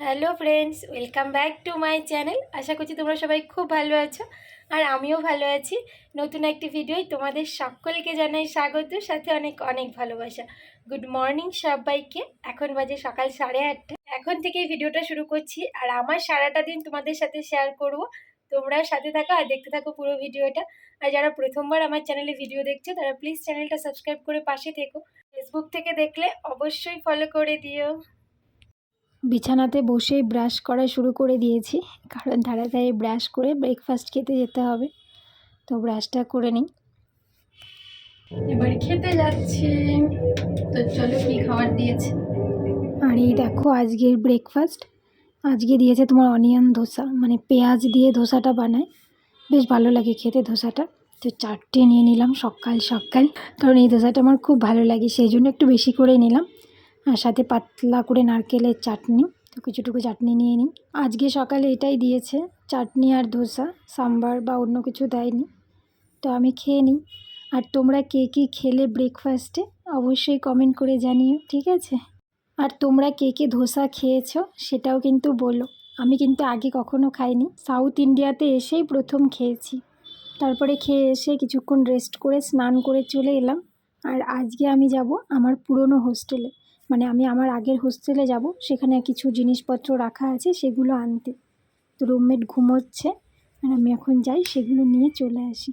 Hello friends, welcome back to my channel. আশা করছি তোমরা সবাই খুব ভালো আছো, আর আমিও ভালো আছি। নতুন একটি ভিডিওয় তোমাদের সকলকে জানাই স্বাগত, সাথে অনেক অনেক ভালোবাসা। গুড মর্নিং সবাইকে। এখন বাজে সকাল 8:30। এখন থেকেই ভিডিওটা শুরু করছি, আর আমার সারাটা দিন তোমাদের সাথে শেয়ার করব। তোমরা সাথে থাকো আর দেখতে থাকো পুরো ভিডিওটা। আর যারা প্রথমবার আমার চ্যানেলে ভিডিও দেখছো তারা প্লিজ চ্যানেলটা সাবস্ক্রাইব করে পাশে থেকো। ফেসবুক থেকে দেখলে অবশ্যই ফলো করে দিও। বিছানাতে বসেই ব্রাশ করা শুরু করে দিয়েছি, কারণ তাড়াতাড়ি ব্রাশ করে ব্রেকফাস্ট খেতে যেতে হবে। তো ব্রাশটা করে নিই, এবার খেতে যাচ্ছি। তো চলো, কী খাবার দিয়েছে। আর এই দেখো আজকের ব্রেকফাস্ট। আজকে দিয়েছে তোমার অনিয়ন ধোসা, মানে পেঁয়াজ দিয়ে ধোসাটা বানায়, বেশ ভালো লাগে খেতে ধোসাটা। তো 4টে নিয়ে নিলাম সকাল সকাল, কারণ এই ধোসাটা আমার খুব ভালো লাগে, সেই জন্য একটু বেশি করে নিলাম। আর সাথে পাতলা করে নারকেলের চাটনি, তো কিছুটুকু চাটনি নিয়ে নিই। আজকে সকালে এটাই দিয়েছে, চাটনি আর ধোসা, সাম্বার বা অন্য কিছু দেয়নি। তো আমি খেয়ে নিই। আর তোমরা কে কী খেলে ব্রেকফাস্টে অবশ্যই কমেন্ট করে জানিও, ঠিক আছে? আর তোমরা কে কে ধোসা খেয়েছো সেটাও কিন্তু বলো। আমি কিন্তু আগে কখনো খাইনি, সাউথ ইন্ডিয়াতে এসেই প্রথম খেয়েছি। তারপরে খেয়ে এসে কিছুক্ষণ রেস্ট করে স্নান করে চলে এলাম। আর আজকে আমি যাব আমার পুরনো হোস্টেলে, মানে আমি আমার আগের হোস্টেলে যাব, সেখানে কিছু জিনিসপত্র রাখা আছে সেগুলো আনতে। তো রুমমেট ঘুমোচ্ছে, আর আমি এখন যাই সেগুলো নিয়ে চলে আসি।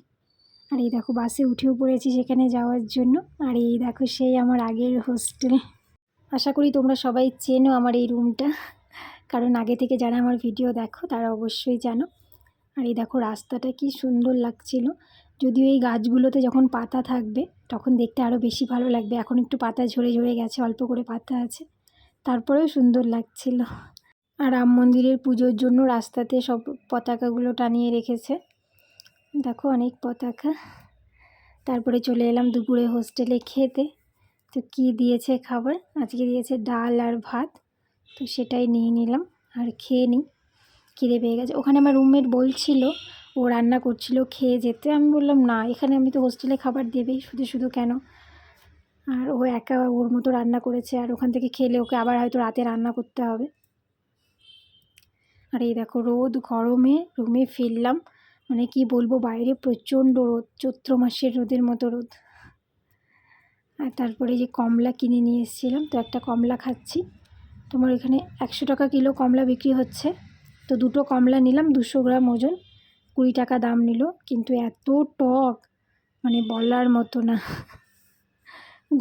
আর এই দেখো বাসে উঠেও পড়েছি সেখানে যাওয়ার জন্য। আর এই দেখো সেই আমার আগের হোস্টেল। আশা করি তোমরা সবাই চেনো আমার এই রুমটা, কারণ আগে থেকে যারা আমার ভিডিও দেখো তারা অবশ্যই জানো। আর এই দেখো রাস্তাটা কি সুন্দর লাগছিল, যদিও এই গাছগুলোতে যখন পাতা থাকবে তখন দেখতে আরও বেশি ভালো লাগবে। এখন একটু পাতা ঝরে ঝরে গেছে, অল্প করে পাতা আছে, তারপরেও সুন্দর লাগছিল। আর রাম মন্দিরের পুজোর জন্য রাস্তাতে সব পতাকাগুলো টানিয়ে রেখেছে, দেখো অনেক পতাকা। তারপরে চলে এলাম দুপুরে হোস্টেলে খেতে। তো কী দিয়েছে খাবার, আজকে দিয়েছে ডাল আর ভাত, তো সেটাই নিয়ে নিলাম আর খেয়ে নিই। খিদে পেয়ে গেছে। ওখানে আমার রুমমেট বলছিল ও রান্না করছিল খেয়ে যেতে, আমি বললাম না, এখানে আমি তো হোস্টেলে খাবার দেবেই, শুধু শুধু কেন। আর ও একা ওর মতো রান্না করেছে, আর ওখান থেকে খেলে ওকে আবার হয়তো রাতে রান্না করতে হবে। আর এই দেখো রোদ গরমে রুমে ফিরলাম, মানে কি বলবো, বাইরে প্রচণ্ড রোদ, চৈত্র মাসের রোদের মতো রোদ। আর তারপরে যে কমলা কিনে নিয়ে এসেছিলাম, তো একটা কমলা খাচ্ছি। তোমার এখানে 100 টাকা কিলো কমলা বিক্রি হচ্ছে, তো 2টো কমলা নিলাম, 200 গ্রাম ওজন, 20 টাকা দাম নিল। কিন্তু এত টক, মানে বলার মতো না।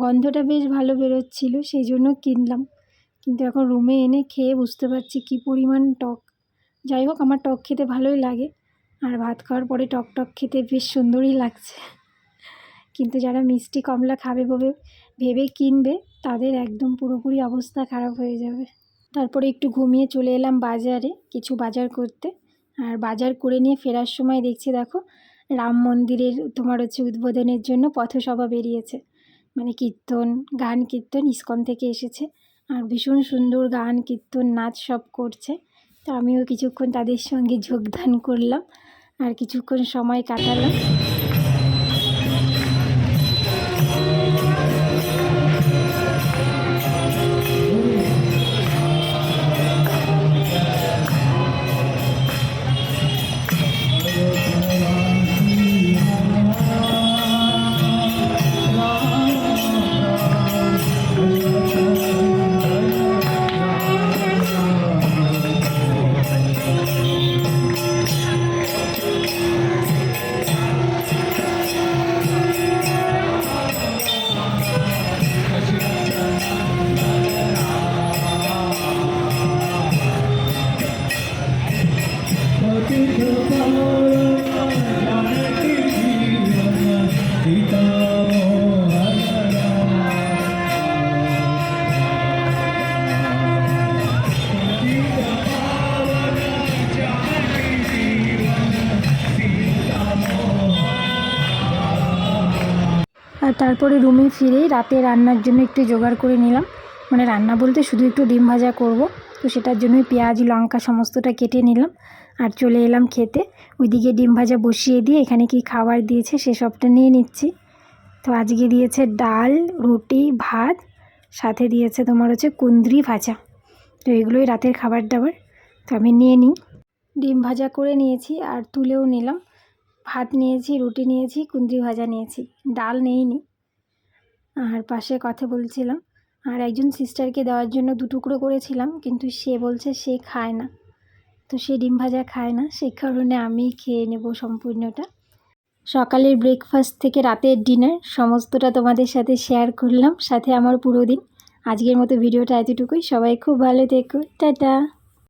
গন্ধটা বেশ ভালো বেরোচ্ছিল, সেই জন্য কিনলাম। কিন্তু এখন রুমে এনে খেয়ে বুঝতে পারছি কী পরিমাণ টক। যাই হোক, আমার টক খেতে ভালোই লাগে, আর ভাত খাওয়ার পরে টক টক খেতে বেশ সুন্দরই লাগছে। কিন্তু যারা মিষ্টি কমলা খাবে ভেবে কিনবে, তাদের একদম পুরোপুরি অবস্থা খারাপ হয়ে যাবে। তারপরে একটু ঘুমিয়ে চলে এলাম বাজারে কিছু বাজার করতে। আর বাজার করে নিয়ে ফেরার সময় দেখছি, দেখো রাম মন্দিরের তোমার উদ্বোধনের জন্য পথসভা বেরিয়েছে, মানে কীর্তন, গান কীর্তন ইসকন থেকে এসেছে। আর ভীষণ সুন্দর গান কীর্তন নাচ সব করছে। তো আমিও কিছুক্ষণ তাদের সঙ্গে যোগদান করলাম, আর কিছুক্ষণ সময় কাটালাম। আর তারপরে রুমে ফিরেই রাতে রান্নার জন্য একটু জোগাড় করে নিলাম, মানে রান্না বলতে শুধু একটু ডিম ভাজা করব, তো সেটার জন্যই পেঁয়াজ লঙ্কা সমস্তটা কেটে নিলাম আর চলে এলাম খেতে। ওইদিকে ডিম ভাজা বসিয়ে দিয়ে এখানে কি খাবার দিয়েছে সেসবটা নিয়ে নিচ্ছি। তো আজকে দিয়েছে ডাল, রুটি, ভাত, সাথে দিয়েছে তোমার কুঁদরি ভাজা। তো এগুলোই রাতের খাবার দাবার। তো আমি নিয়ে নিই। ডিম ভাজা করে নিয়েছি আর তুলেও নিলাম। ভাত নিয়েছি, রুটি নিয়েছি, কুঁদরি ভাজা নিয়েছি, ডাল নেইনি। আর পাশে কথা বলছিলাম। আর একজন সিস্টারকে দেওয়ার জন্য 2 টুকরো করেছিলাম, কিন্তু সে বলছে সে খায় না, তো সে ডিম ভাজা খায় না, সেই কারণে আমি খেয়ে নেব সম্পূর্ণটা। সকালের ব্রেকফাস্ট থেকে রাতের ডিনার সমস্তটা তোমাদের সাথে শেয়ার করলাম, সাথে আমার পুরো দিন। আজকের মতো ভিডিওটা এতটুকুই। সবাই খুব ভালো থেকো, টাটা।